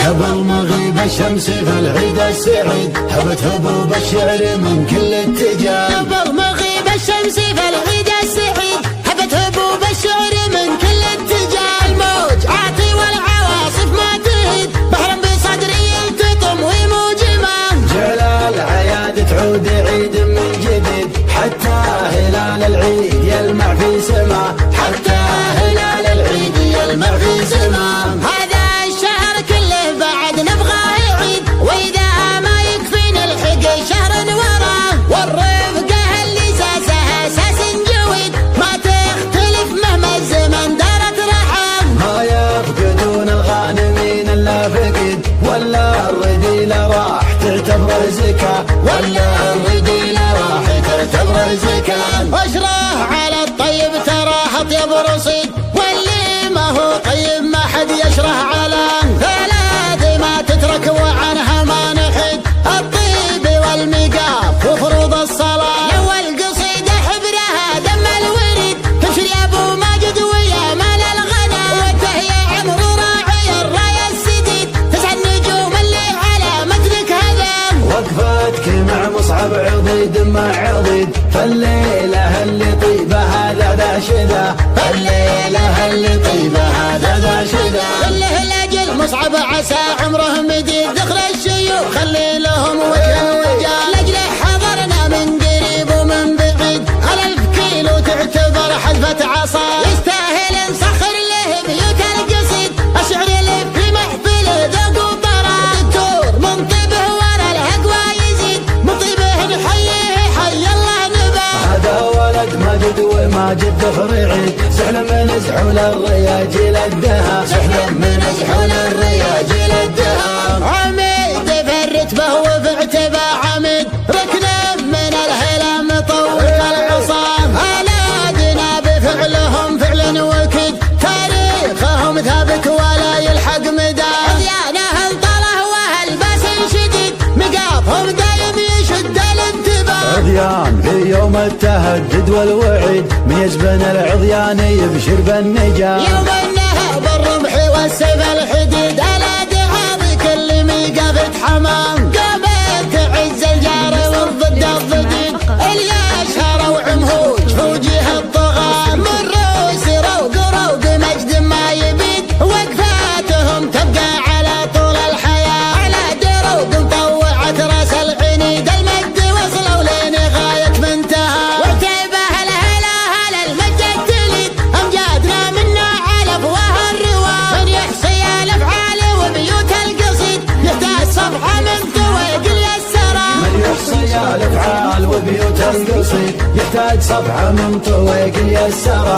قبل مغيب الشمس في العيد السعيد هبت هبوب الشعر من كل اتجاه. قبل مغيب الشمس في العيد السعيد هبت هبوب الشعر من كل اتجاه. الموج عاطي والعواصف ما تهد بحر بصدري يلتطم ويموج ما. جلال العياد تعود عيد من جديد حتى هلال العيد يلمع في سما. حتى هلال العيد يلمع في سما. هذا الشهر كله بعد نبغاه يعيد واذا ما يكفي نلحق شهر وراه. والرفقه اللي ساسها ساس جويد ما تختلف مهما الزمن دارت رحم. ما يفقدون الغانمين الا فقد ولا الرذيله راح تعتبر زكاه. ولا الرذيله راح تعتبر زكاه. اشرح على الطيب تراه اطيب رصيد واللي ما هو طيب ما حد يشرح على. ثلاث ما تترك وعنها ما نحد الطيب والمقاف وفروض الصلاه. لو القصيده حبرها دم الورد تمشي يا ابو ماجد ويا مال الغنى. وتهيا عمرو راعي الرايه السديد تسع النجوم اللي على متنك هذا. وقفتك مع مصعب عضيد مع عضيد فالليله اللي طيبه هذا ذا شذا. فالليله اللي طيبه هذا ذا شذا. كله لاجل مصعب عسى عمره مديد دخل الشيوخ خلي لهم وجه وجاه. لاجله حضرنا من قريب ومن بعيد على 1000 كيلو تعتبر حذفة عصا. يستاهل نسخر له بيوت القصيد الشعر اللي في محفله ذوق وطرا. الدكتور من طيبه ورا الهقوى يزيد من طيبه نحييه حي الله نبا. هذا ولد ماجد وماجد ظفر عيد سحل من زحول الرياجيل الدهى. سحل من زحول الرياجيل الدهى. عميد في الرتبه وفي اعتباه عميد ركنا من الهلام مطور العصا. أولادنا بفعلهم فعل وكد تاريخهم ثابت ولا يلحق مدى. عصيانه انطله وهالباس شديد مقافهم دايم يشد الانتباه. عضيان في يوم التهجد والوعيد من يزبن العضيان يبشر بالنجاة. يوم النهب الرمح والسيف الحديد على دعاوي كل ميقافة حمام. قامت تعز الجار والضد الضديد اللي اشهروا عمهوج في وجه الطغاة. من روس روق روق مجد ما يبيد وقفاتهم تبقى على طول الحياة. على دروق مطوعت راس العنيد المجد وصلوا لين غاية منتهى. وتيبه الهلا هلا المجد تليد امجادنا منا على افواه الرواه. من يحصي الافعال وبيوت القصيد يحتاج صفحه من طويق اليسرى. من يحصي الافعال وبيوت القصيد يحتاج صفحه من طويق اليسرى.